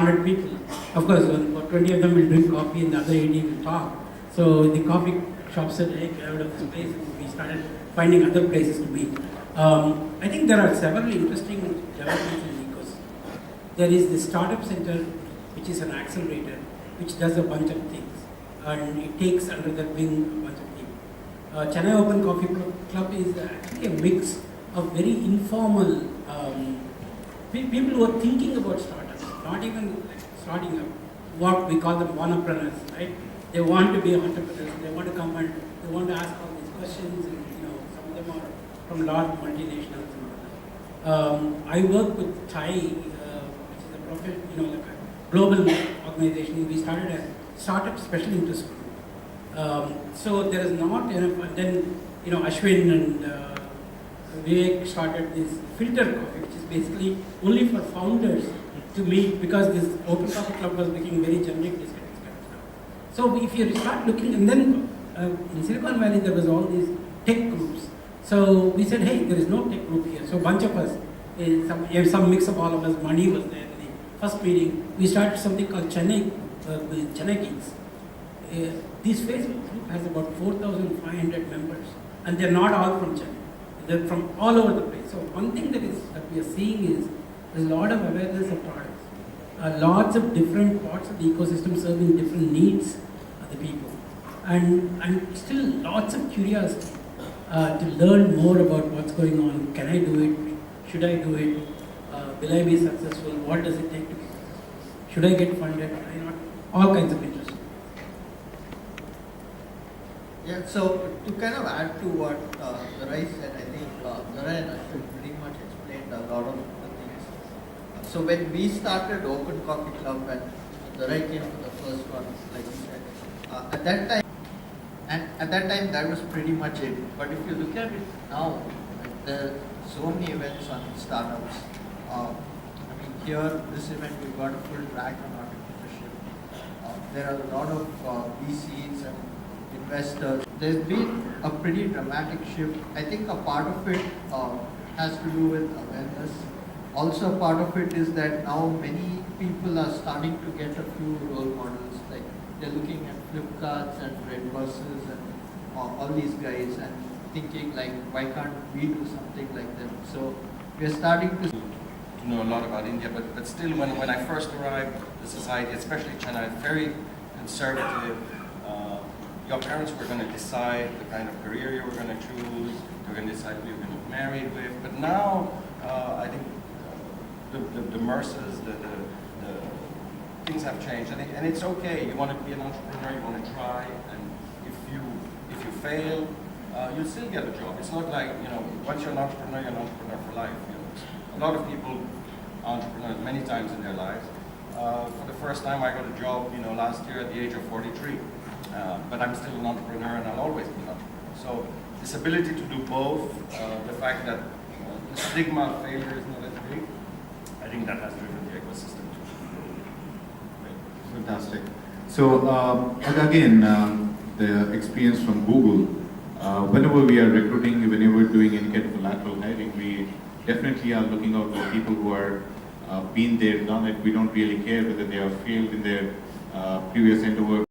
100 people. Of course, about 20 of them will drink coffee and the other 80 will talk. So the coffee shop said, hey, get out of this place, and we started finding other places to meet. I think there are several interesting developments in the ecosystem. There is the startup center, which is an accelerator, which does a bunch of things, and it takes under that wing a bunch of people. Chennai Open Coffee Club is actually a mix of very informal people who are thinking about startups, not even like starting up. What we call them entrepreneurs, right? They want to be entrepreneurs. They want to come and they want to ask all these questions, and some of them are from large multinationals and all that. I work with TIE, which is a profit, like a global organization. We started a startup special interest group. So there is not enough. And then Ashwin and GDayx started this filter coffee, which is basically only for founders to meet, because this open coffee club was becoming very generic, this kind of stuff. So if you start looking, and then in Silicon Valley there was all these tech groups. So we said, hey, there is no tech group here. So a bunch of us, some mix of all of us, Mani was there in the first meeting. We started something called Chennai GDayx. This Facebook group has about 4,500 members, and they're not all from Chennai. They're from all over the place. So one thing that we are seeing is there's a lot of awareness of products. Lots of different parts of the ecosystem serving different needs of the people. And still lots of curiosity to learn more about what's going on. Can I do it? Should I do it? Will I be successful? What does it take to be successful? Should I get funded? Should I not? All kinds of interest. Yeah, so to kind of add to what Garai said, I think Garai and Ashwin pretty much explained a lot of the things. So when we started Open Coffee Club, and Garai came to the first one, like you said, at that time that was pretty much it. But if you look at it now, there are so many events on startups. Here, this event, we've got a full track on entrepreneurship. There are a lot of VCs and investors. There's been a pretty dramatic shift. I think a part of it has to do with awareness. Also, a part of it is that now many people are starting to get a few role models. Like they're looking at Flipkarts and Red Buses and all these guys and thinking like, why can't we do something like them? So we're starting to know a lot about India, but still, when I first arrived, the society, especially Chennai, is very conservative. Your parents were going to decide the kind of career you were going to choose, they were going to decide who you were going to get married with. But now, I think the merces, the things have changed, and it's okay. You want to be an entrepreneur, you want to try, and if you fail, you'll still get a job. It's not like once you're an entrepreneur for life. A lot of people are entrepreneurs many times in their lives. For the first time, I got a job, last year at the age of 43. But I'm still an entrepreneur, and I'll always be an entrepreneur. So this ability to do both, the fact that the stigma of failure is not as big, I think that has driven the ecosystem to grow. Fantastic. So again, the experience from Google, whenever we are recruiting, whenever we're doing any kind of lateral hiring, we definitely are looking out for people who are been there, done it. We don't really care whether they have failed in their previous endeavor.